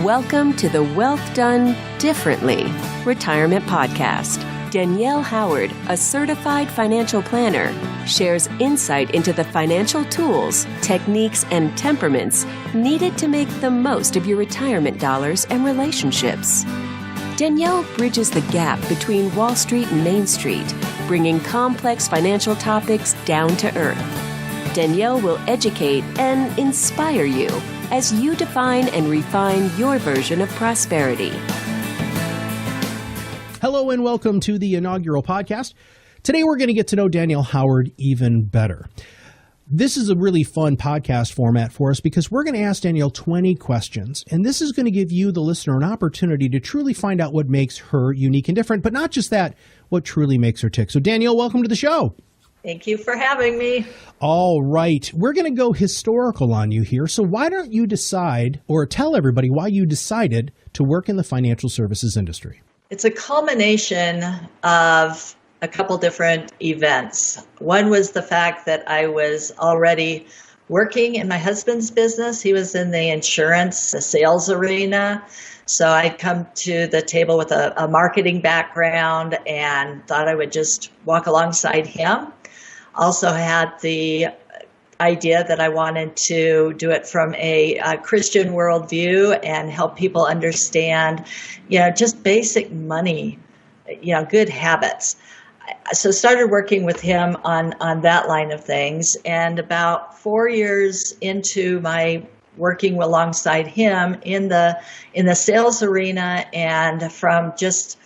Welcome to the Wealth Done Differently Retirement Podcast. Danielle Howard, a certified financial planner, shares insight into the financial tools, techniques, and temperaments needed to make the most of your retirement dollars and relationships. Danielle bridges the gap between Wall Street and Main Street, bringing complex financial topics down to earth. Danielle will educate and inspire you as you define and refine your version of prosperity. Hello and welcome to the inaugural podcast. Today we're going to get to know Danielle Howard even better. This is a really fun podcast format for us because we're going to ask Danielle 20 questions, and this is going to give you, the listener, an opportunity to truly find out what makes her unique and different, but not just that, what truly makes her tick. So Danielle, welcome to the show. Thank you for having me. All right. We're going to go historical on you here. So why don't you decide or tell everybody why you decided to work in the financial services industry? It's a culmination of a couple different events. One was the fact that I was already working in my husband's business. He was in the insurance, the sales arena. So I'd come to the table with a marketing background and thought I would just walk alongside him. Also had the idea that I wanted to do it from a Christian worldview and help people understand, just basic money, good habits. So started working with him on that line of things. And about 4 years into my working alongside him in the sales arena and from just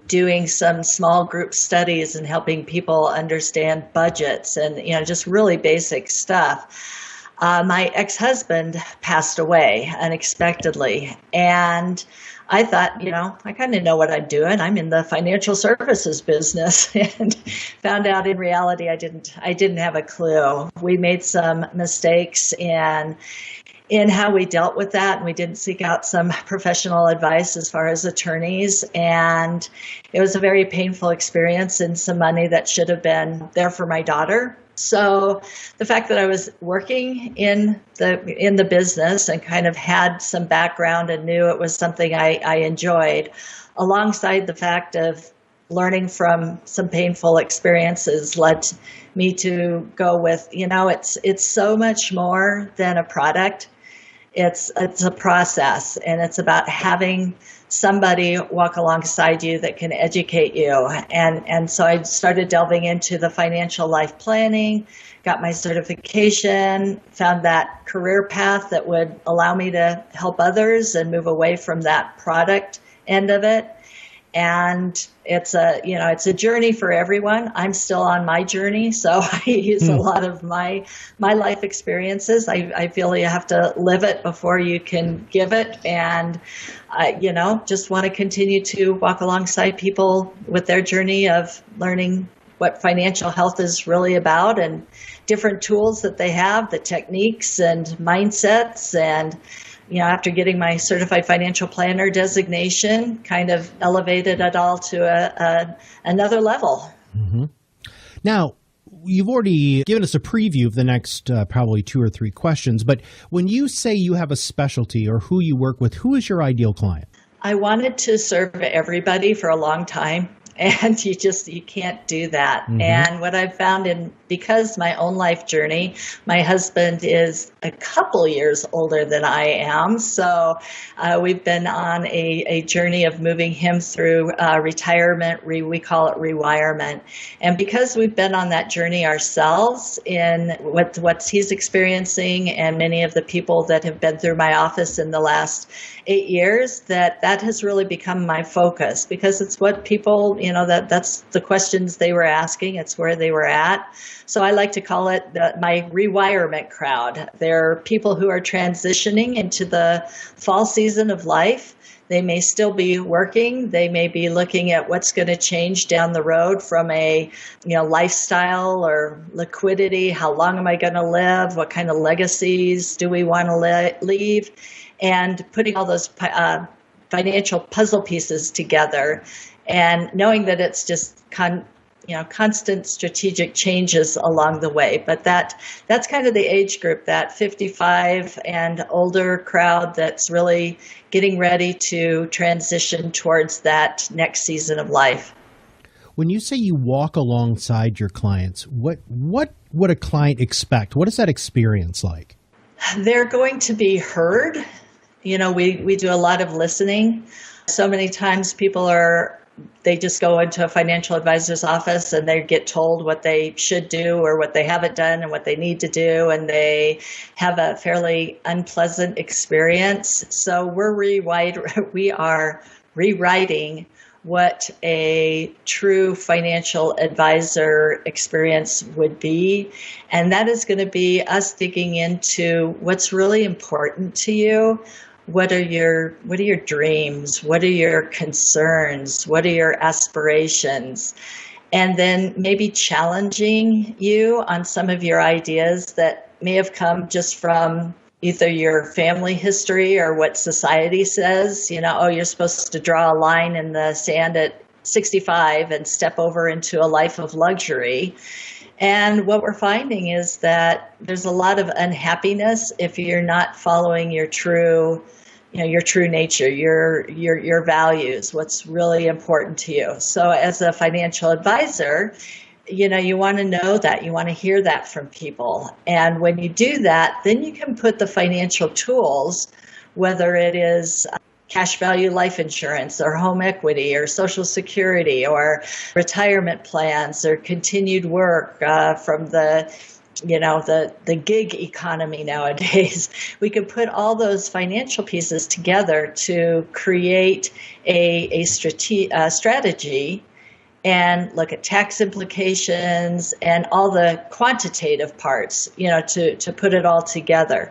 doing some small group studies and helping people understand budgets and, just really basic stuff. My ex-husband passed away unexpectedly. And I thought, I kind of know what I'm doing. I'm in the financial services business, and found out in reality I didn't have a clue. We made some mistakes in how we dealt with that, and we didn't seek out some professional advice as far as attorneys, and it was a very painful experience and some money that should have been there for my daughter. So the fact that I was working in the business and kind of had some background and knew it was something I enjoyed, alongside the fact of learning from some painful experiences, led me to go with, it's so much more than a product. It's a process, and it's about having somebody walk alongside you that can educate you. And so I started delving into the financial life planning, got my certification, found that career path that would allow me to help others and move away from that product end of it. And it's a journey for everyone. I'm still on my journey, so I use a lot of my life experiences. I feel you have to live it before you can give it, and just want to continue to walk alongside people with their journey of learning what financial health is really about and different tools that they have, the techniques and mindsets, and after getting my certified financial planner designation, kind of elevated it all to another level. Mm-hmm. Now, you've already given us a preview of the next probably 2 or 3 questions, but when you say you have a specialty or who you work with, who is your ideal client? I wanted to serve everybody for a long time. And you can't do that. Mm-hmm. And what I've found because my own life journey, my husband is a couple years older than I am. So we've been on a journey of moving him through retirement. We call it rewirement. And because we've been on that journey ourselves in what he's experiencing, and many of the people that have been through my office in the last 8 years, that has really become my focus, because it's what people, that's the questions they were asking. It's where they were at. So I like to call it my rewirement crowd. They're people who are transitioning into the fall season of life. They may still be working. They may be looking at what's going to change down the road from a lifestyle or liquidity. How long am I going to live? What kind of legacies do we want to leave? And putting all those financial puzzle pieces together, and knowing that it's just constant strategic changes along the way. But that's kind of the age group, that 55 and older crowd that's really getting ready to transition towards that next season of life. When you say you walk alongside your clients, what would a client expect? What is that experience like? They're going to be heard. We do a lot of listening. So many times they just go into a financial advisor's office and they get told what they should do or what they haven't done and what they need to do, and they have a fairly unpleasant experience. So we are rewriting what a true financial advisor experience would be. And that is going to be us digging into what's really important to you. What are your dreams? What are your concerns? What are your aspirations? And then maybe challenging you on some of your ideas that may have come just from either your family history or what society says. You're supposed to draw a line in the sand at 65 and step over into a life of luxury. And what we're finding is that there's a lot of unhappiness if you're not following your true nature, your values, what's really important to you. So as a financial advisor, you want to know that, you want to hear that from people. And when you do that, then you can put the financial tools, whether it is cash value life insurance or home equity or Social Security or retirement plans or continued work from the gig economy nowadays. We can put all those financial pieces together to create a strategy and look at tax implications and all the quantitative parts, to put it all together.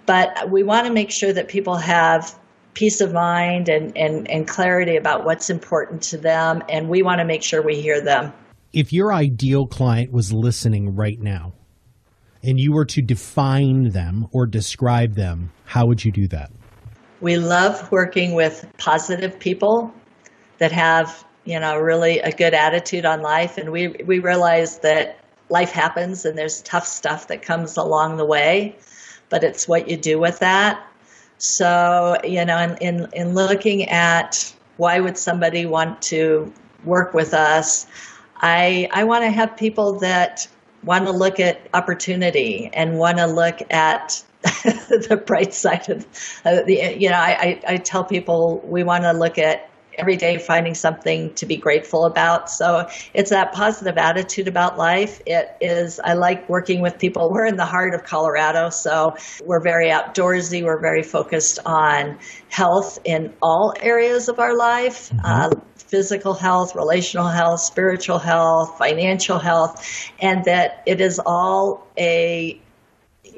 But we want to make sure that people have peace of mind and clarity about what's important to them, and we want to make sure we hear them. If your ideal client was listening right now, and you were to define them or describe them, how would you do that? We love working with positive people that have really a good attitude on life. And we realize that life happens and there's tough stuff that comes along the way, but it's what you do with that. So, in looking at why would somebody want to work with us, I want to have people that want to look at opportunity and want to look at the bright side of I tell people we want to look at every day finding something to be grateful about. So it's that positive attitude about life. I like working with people. We're in the heart of Colorado, so we're very outdoorsy. We're very focused on health in all areas of our life. Physical health, relational health, spiritual health, financial health, and that it is all a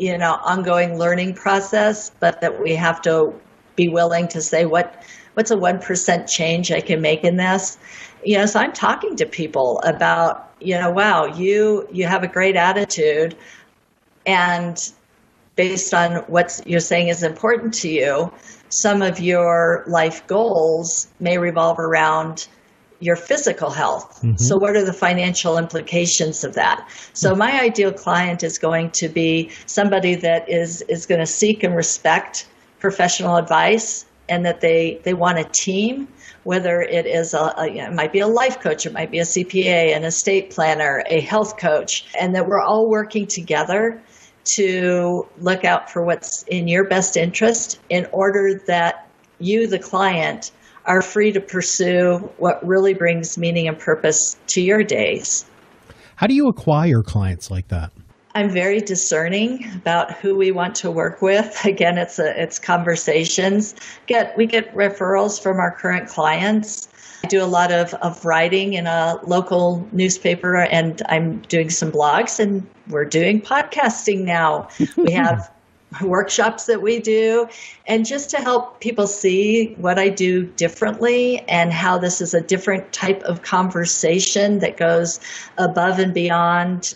ongoing learning process, but that we have to be willing to say what's a 1% change I can make in this. So I'm talking to people about, wow, you have a great attitude, and based on what you're saying is important to you, some of your life goals may revolve around your physical health. So what are the financial implications of that? So my ideal client is going to be somebody that is going to seek and respect professional advice, and that they want a team, whether it is it might be a life coach, it might be a CPA, an estate planner, a health coach, and that we're all working together to look out for what's in your best interest in order that you, the client, are free to pursue what really brings meaning and purpose to your days. How do you acquire clients like that? I'm very discerning about who we want to work with. Again, it's conversations. We get referrals from our current clients. I do a lot of writing in a local newspaper, and I'm doing some blogs, and we're doing podcasting now. We have workshops that we do, and just to help people see what I do differently and how this is a different type of conversation that goes above and beyond,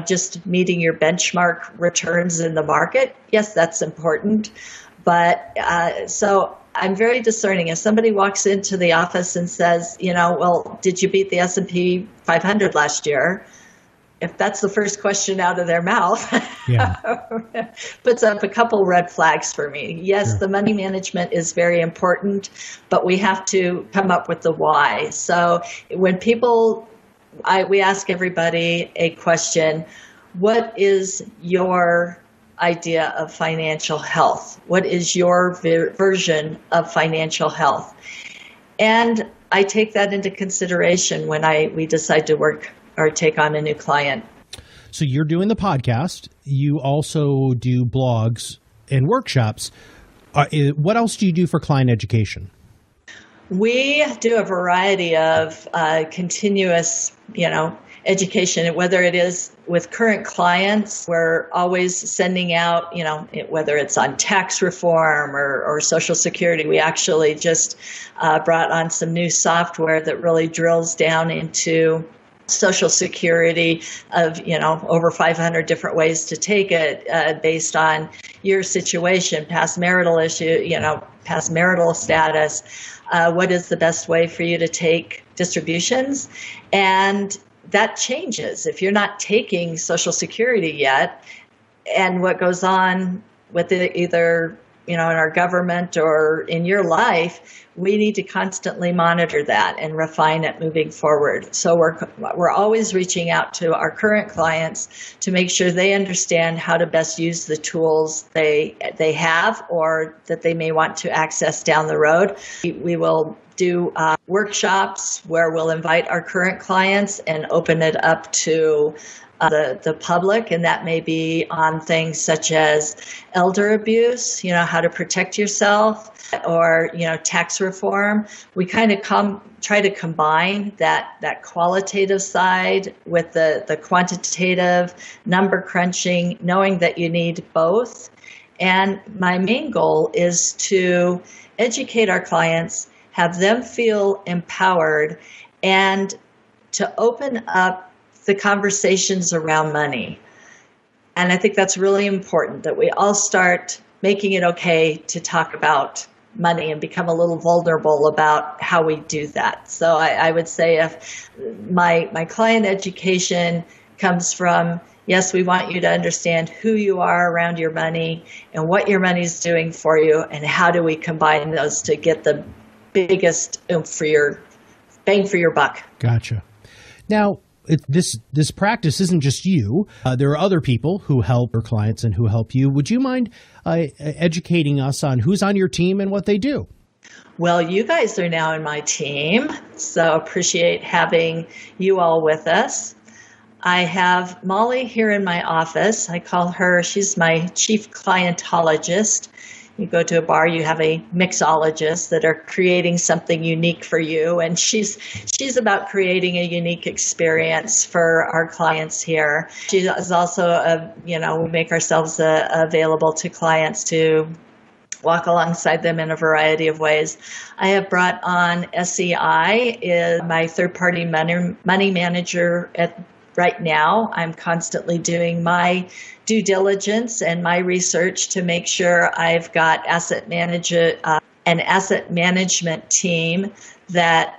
just meeting your benchmark returns in the market. Yes, that's important. But so I'm very discerning. If somebody walks into the office and says, well, did you beat the S&P 500 last year? If that's the first question out of their mouth, Yeah. puts up a couple red flags for me. Yes, Sure. the money management is very important, but we have to come up with the why. So when we ask everybody a question, what is your idea of financial health? What is your version of financial health? And I take that into consideration when we decide to work or take on a new client. So you're doing the podcast. You also do blogs and workshops. What else do you do for client education? We do a variety of continuous, education, whether it is with current clients. We're always sending out, whether it's on tax reform or Social Security. We actually just brought on some new software that really drills down into Social Security of, over 500 different ways to take it based on your situation, past marital issue, past marital status. What is the best way for you to take distributions? And that changes if you're not taking Social Security yet, and what goes on with it either, in our government or in your life. We need to constantly monitor that and refine it moving forward. So we're always reaching out to our current clients to make sure they understand how to best use the tools they have or that they may want to access down the road. We will do workshops where we'll invite our current clients and open it up to the public, and that may be on things such as elder abuse, how to protect yourself, or tax reform. We kind of try to combine that qualitative side with the quantitative number crunching, knowing that you need both. And my main goal is to educate our clients, have them feel empowered, and to open up the conversations around money. And I think that's really important, that we all start making it okay to talk about money and become a little vulnerable about how we do that. So I would say if my client education comes from, yes, we want you to understand who you are around your money and what your money's doing for you, and how do we combine those to get the biggest bang for your buck. Gotcha. Now, this practice isn't just you. There are other people who help your clients and who help you. Would you mind educating us on who's on your team and what they do? Well, you guys are now in my team, so appreciate having you all with us. I have Molly here in my office. I call her, she's my chief clientologist. You go to a bar, you have a mixologist that are creating something unique for you, and she's about creating a unique experience for our clients here. She is also, we make ourselves available to clients to walk alongside them in a variety of ways. I have brought on SEI, is my third-party money manager right now. I'm constantly doing my due diligence and my research to make sure I've got an asset management team that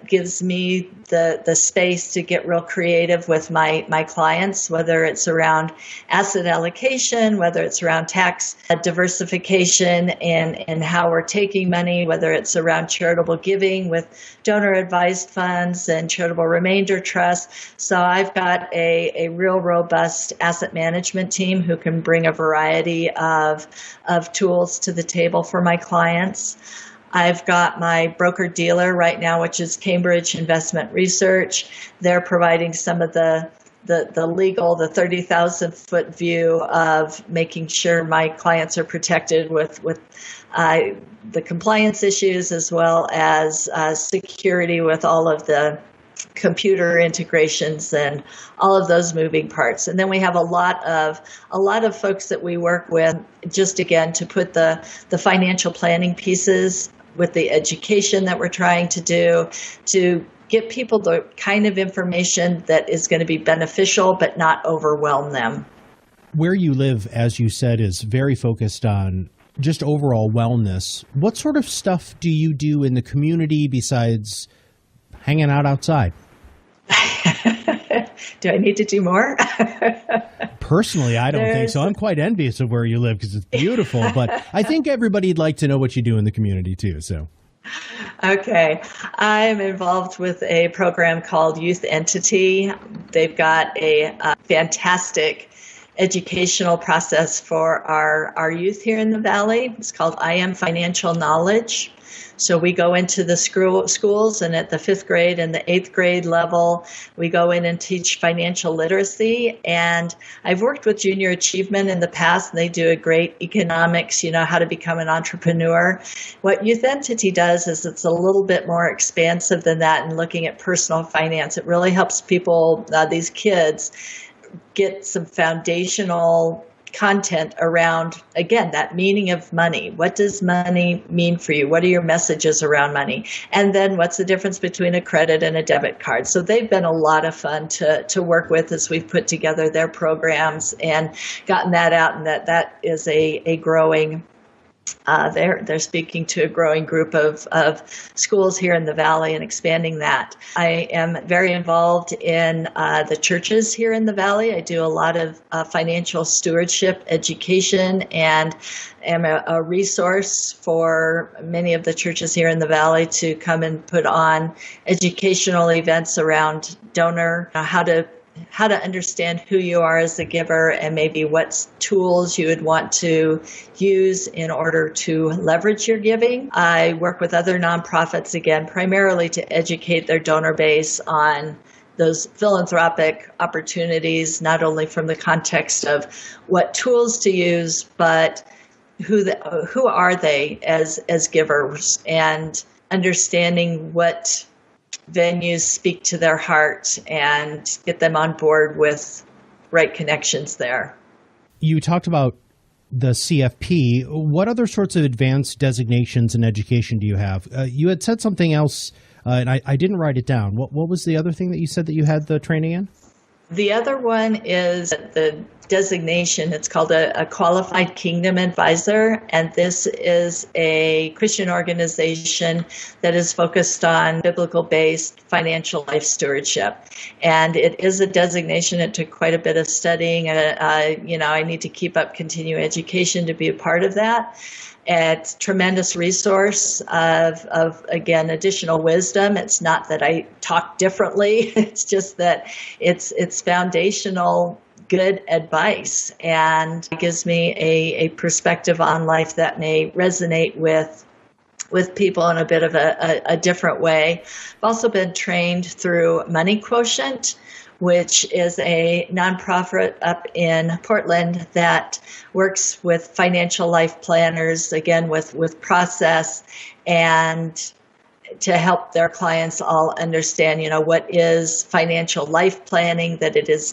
gives me the space to get real creative with my clients, whether it's around asset allocation, whether it's around tax diversification and how we're taking money, whether it's around charitable giving with donor advised funds and charitable remainder trusts. So I've got a real robust asset management team who can bring a variety of tools to the table for my clients. I've got my broker-dealer right now, which is Cambridge Investment Research. They're providing some of the legal, the 30,000-foot view of making sure my clients are protected with the compliance issues, as well as security with all of the computer integrations and all of those moving parts. And then we have a lot of folks that we work with, just again to put the financial planning pieces with the education that we're trying to do to get people the kind of information that is going to be beneficial but not overwhelm them. Where you live, as you said, is very focused on just overall wellness, what sort of stuff do you do in the community besides hanging out outside? Do I need to do more? Personally, I don't think so. I'm quite envious of where you live because it's beautiful, but I think everybody'd like to know what you do in the community too. So, okay. I'm involved with a program called Youth Entity. They've got a fantastic educational process for our youth here in the Valley. It's called I Am Financial Knowledge. So we go into the schools, and at the 5th grade and the 8th grade level, we go in and teach financial literacy. And I've worked with Junior Achievement in the past, and they do a great economics, how to become an entrepreneur. What Youth Entity does is it's a little bit more expansive than that and looking at personal finance. It really helps people, these kids, get some foundational content around, again, that meaning of money. What does money mean for you? What are your messages around money? And then what's the difference between a credit and a debit card? So they've been a lot of fun to work with as we've put together their programs and gotten that out, and that is a growing they're speaking to a growing group of schools here in the Valley and expanding that. I am very involved in the churches here in the Valley. I do a lot of financial stewardship education and am a resource for many of the churches here in the Valley to come and put on educational events around donor, how to understand who you are as a giver and maybe what tools you would want to use in order to leverage your giving. I work with other nonprofits, again, primarily to educate their donor base on those philanthropic opportunities, not only from the context of what tools to use, but who are they as givers, and understanding what venues speak to their heart and get them on board with right connections there. You talked about the CFP. What other sorts of advanced designations in education do you have? You had said something else, and I didn't write it down. What was the other thing that you said that you had the training in? The other one is the designation. It's called a Qualified Kingdom Advisor, and this is a Christian organization that is focused on biblical-based financial life stewardship. And it is a designation. It took quite a bit of studying, and I need to keep up continuing education to be a part of that. It's a tremendous resource of again, additional wisdom. It's not that I talk differently. It's just that it's foundational good advice, and it gives me a perspective on life that may resonate with people in a bit of a different way. I've also been trained through Money Quotient, which is a nonprofit up in Portland that works with financial life planners, again, with process, and to help their clients all understand, what is financial life planning, that it is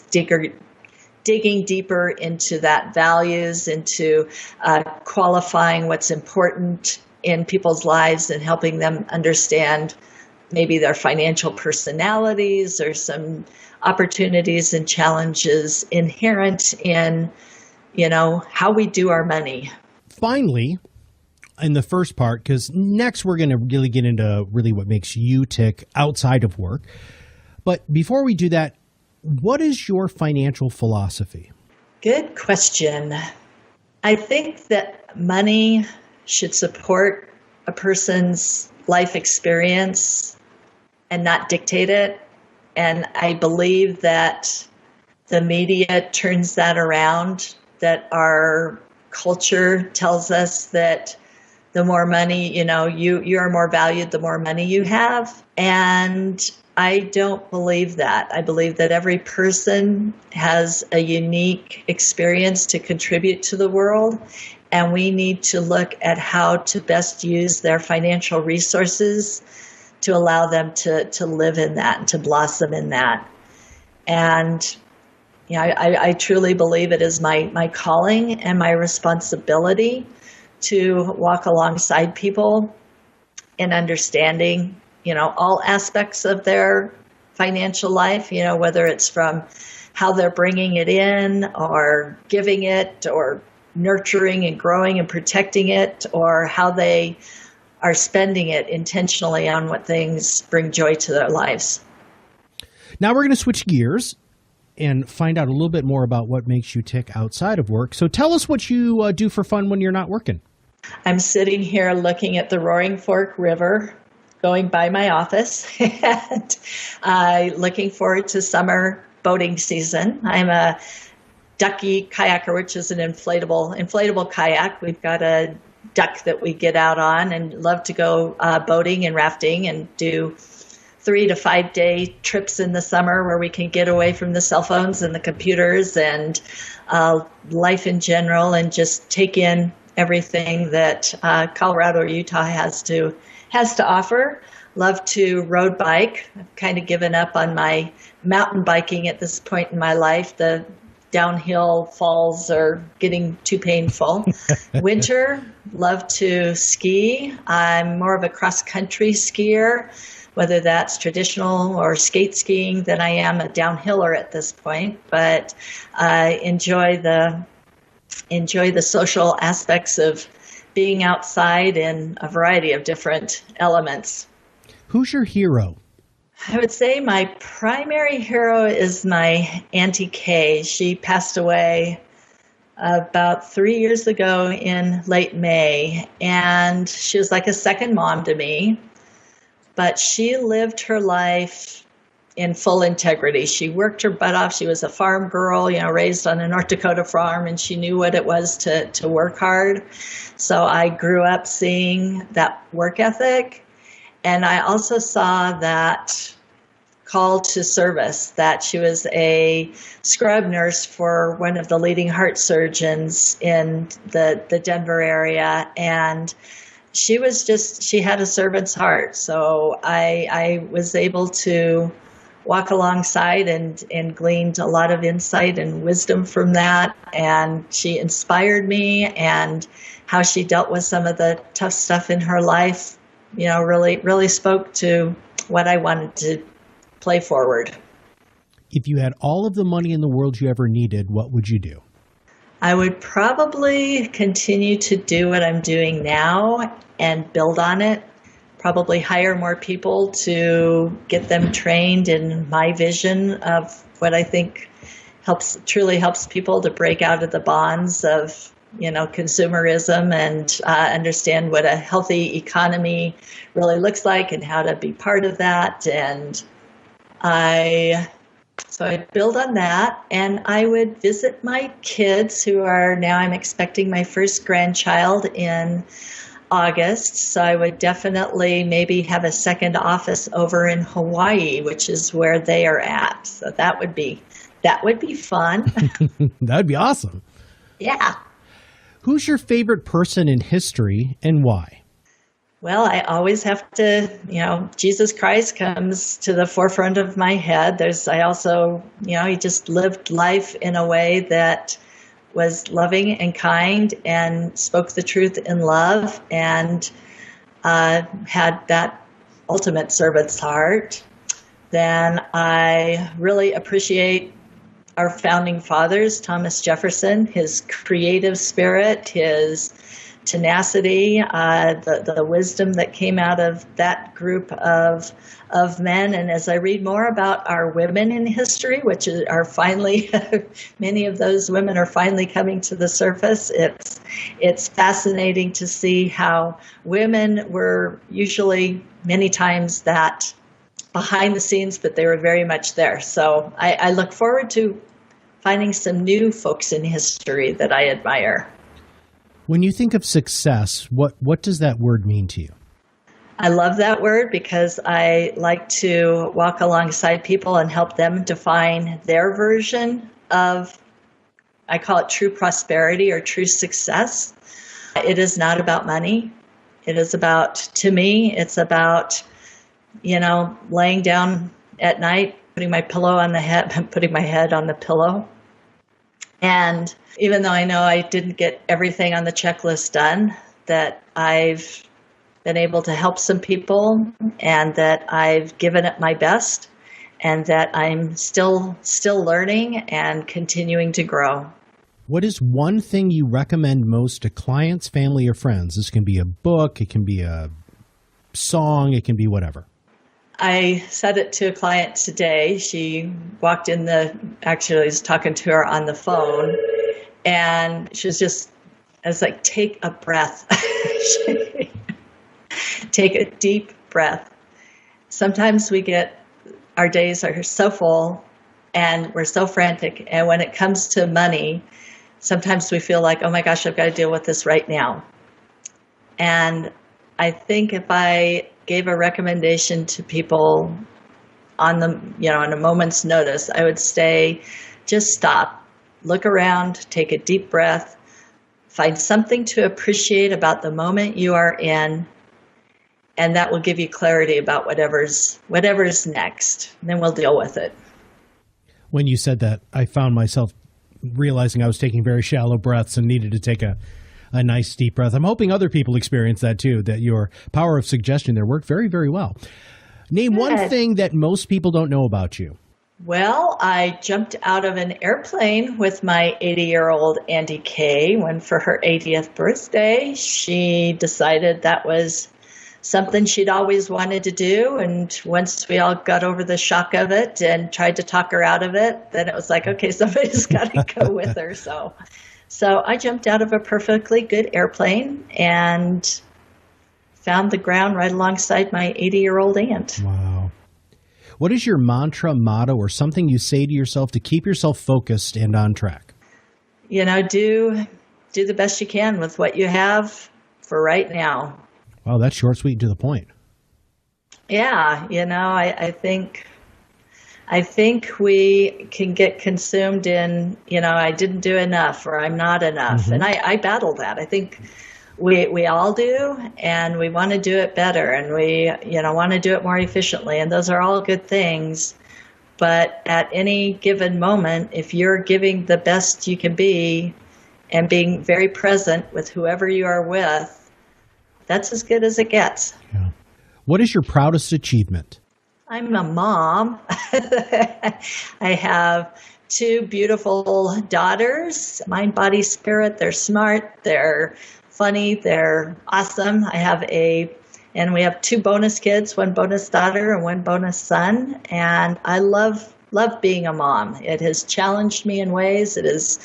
digging deeper into that values, into qualifying what's important in people's lives and helping them understand maybe their financial personalities or some opportunities and challenges inherent in, how we do our money. Finally, in the first part, because next we're going to really get into really what makes you tick outside of work. But before we do that, what is your financial philosophy? Good question. I think that money should support a person's life experience and not dictate it. And I believe that the media turns that around, that our culture tells us that the more money, you are more valued the more money you have. And I don't believe that. I believe that every person has a unique experience to contribute to the world, and we need to look at how to best use their financial resources to allow them to live in that and to blossom in that. And I truly believe it is my calling and my responsibility to walk alongside people in understanding, all aspects of their financial life, whether it's from how they're bringing it in or giving it or nurturing and growing and protecting it, or how they are spending it intentionally on what things bring joy to their lives. Now we're going to switch gears and find out a little bit more about what makes you tick outside of work. So tell us what you do for fun when you're not working. I'm sitting here looking at the Roaring Fork River going by my office and looking forward to summer boating season. I'm a ducky kayaker, which is an inflatable kayak. We've got a duck that we get out on and love to go boating and rafting and do 3 to 5 day trips in the summer where we can get away from the cell phones and the computers and life in general, and just take in everything that Colorado or Utah has to offer. Love to road bike. I've kind of given up on my mountain biking at this point in my life. The downhill falls are getting too painful. Winter, love to ski. I'm more of a cross-country skier, whether that's traditional or skate skiing, than I am a downhiller at this point. But I enjoy the social aspects of being outside in a variety of different elements. Who's your hero? I would say my primary hero is my Auntie Kay. She passed away about 3 years ago in late May, and she was like a second mom to me. But she lived her life in full integrity. She worked her butt off. She was a farm girl, raised on a North Dakota farm, and she knew what it was to work hard. So I grew up seeing that work ethic. And I also saw that call to service, that she was a scrub nurse for one of the leading heart surgeons in the Denver area. And she had a servant's heart. So I was able to walk alongside and gleaned a lot of insight and wisdom from that. And she inspired me, and how she dealt with some of the tough stuff in her life, really spoke to what I wanted to play forward. If you had all of the money in the world you ever needed, what would you do? I would probably continue to do what I'm doing now and build on it. Probably hire more people to get them trained in my vision of what I think truly helps people to break out of the bonds of consumerism and understand what a healthy economy really looks like and how to be part of that. And so I'd build on that, and I would visit my kids I'm expecting my first grandchild in August. So I would definitely maybe have a second office over in Hawaii, which is where they are at. So that would be fun. That'd be awesome. Yeah. Who's your favorite person in history and why? Well, I always have to, Jesus Christ comes to the forefront of my head. I also, he just lived life in a way that was loving and kind and spoke the truth in love, and had that ultimate servant's heart. Then I really appreciate our founding fathers, Thomas Jefferson, his creative spirit, his tenacity, the wisdom that came out of that group of men. And as I read more about our women in history, which are finally, many of those women are finally coming to the surface, it's fascinating to see how women were usually many times that behind the scenes, but they were very much there. So I look forward to finding some new folks in history that I admire. When you think of success, what does that word mean to you? I love that word because I like to walk alongside people and help them define their version of, I call it true prosperity or true success. It is not about money. It is about, to me, it's about, laying down at night, putting my head on the pillow. And even though I know I didn't get everything on the checklist done, that I've been able to help some people, and that I've given it my best, and that I'm still learning and continuing to grow. What is one thing you recommend most to clients, family, or friends? This can be a book, it can be a song, it can be whatever. I said it to a client today. She walked in actually I was talking to her on the phone, and she was I was like, take a breath. Take a deep breath. Sometimes our days are so full and we're so frantic. And when it comes to money, sometimes we feel like, oh my gosh, I've got to deal with this right now. And I think if I gave a recommendation to people on a moment's notice, I would say, just stop, look around, take a deep breath, find something to appreciate about the moment you are in, and that will give you clarity about whatever's next. And then we'll deal with it. When you said that, I found myself realizing I was taking very shallow breaths and needed to take a nice deep breath. I'm hoping other people experience that too, that your power of suggestion there worked very, very well. Name one thing that most people don't know about you. Well, I jumped out of an airplane with my 80-year-old Auntie Kay when for her 80th birthday. She decided that was something she'd always wanted to do. And once we all got over the shock of it and tried to talk her out of it, then it was like, okay, somebody's got to go with her. So I jumped out of a perfectly good airplane and found the ground right alongside my 80-year-old aunt. Wow. What is your mantra, motto, or something you say to yourself to keep yourself focused and on track? Do the best you can with what you have for right now. Wow, that's short, sweet, and to the point. Yeah, I think we can get consumed in, I didn't do enough or I'm not enough. Mm-hmm. And I battle that. I think we all do, and we want to do it better, and we, want to do it more efficiently. And those are all good things. But at any given moment, if you're giving the best you can be and being very present with whoever you are with, that's as good as it gets. Yeah. What is your proudest achievement? I'm a mom. I have 2 beautiful daughters, mind, body, spirit. They're smart. They're funny. They're awesome. And we have 2 bonus kids, 1 bonus daughter and 1 bonus son. And I love being a mom. It has challenged me in ways. It has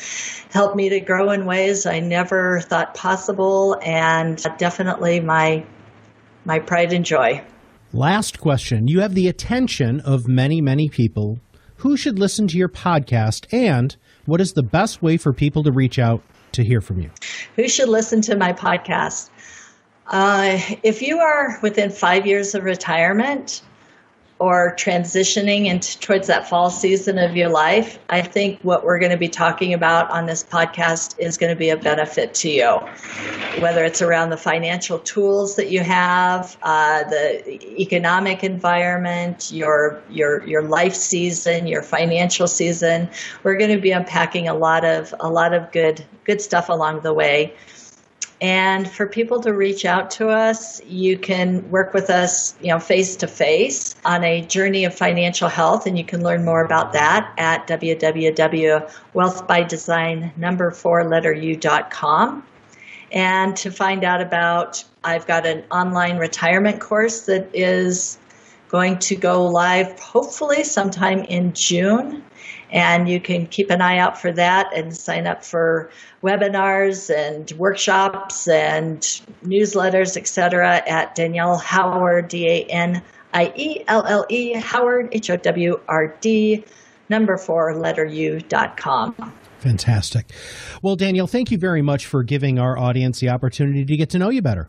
helped me to grow in ways I never thought possible, and definitely my pride and joy. Last question. You have the attention of many, many people. Who should listen to your podcast, and what is the best way for people to reach out to hear from you? Who should listen to my podcast? If you are within 5 years of retirement or transitioning towards that fall season of your life, I think what we're going to be talking about on this podcast is going to be a benefit to you. Whether it's around the financial tools that you have, the economic environment, your life season, your financial season, we're going to be unpacking a lot of good stuff along the way. And for people to reach out to us, you can work with us, face to face on a journey of financial health, and you can learn more about that at www.wealthbydesign4u.com. And to find out about, I've got an online retirement course that is going to go live hopefully sometime in June. And you can keep an eye out for that and sign up for webinars and workshops and newsletters, etc. at Danielle Howard, DANIELLE, Howard, HOWRD, 4u.com. Fantastic. Well, Danielle, thank you very much for giving our audience the opportunity to get to know you better.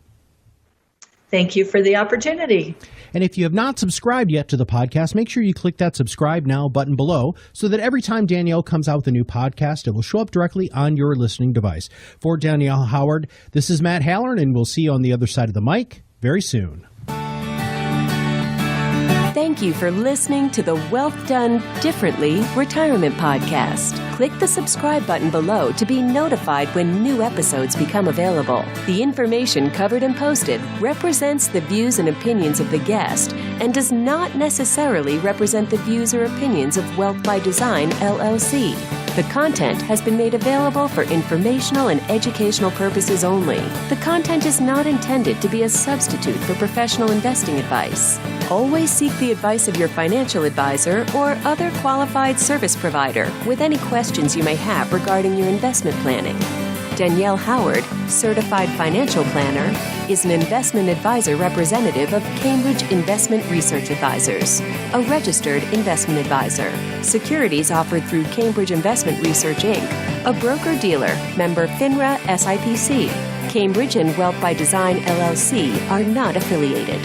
Thank you for the opportunity. And if you have not subscribed yet to the podcast, make sure you click that subscribe now button below so that every time Danielle comes out with a new podcast, it will show up directly on your listening device. For Danielle Howard, this is Matt Halloran, and we'll see you on the other side of the mic very soon. Thank you for listening to the Wealth Done Differently Retirement Podcast. Click the subscribe button below to be notified when new episodes become available. The information covered and posted represents the views and opinions of the guest and does not necessarily represent the views or opinions of Wealth by Design, LLC. The content has been made available for informational and educational purposes only. The content is not intended to be a substitute for professional investing advice. Always seek the advice of your financial advisor or other qualified service provider with any questions you may have regarding your investment planning. Danielle Howard, Certified Financial Planner, is an investment advisor representative of Cambridge Investment Research Advisors, a registered investment advisor. Securities offered through Cambridge Investment Research, Inc., a broker-dealer, member FINRA SIPC. Cambridge and Wealth by Design, LLC are not affiliated.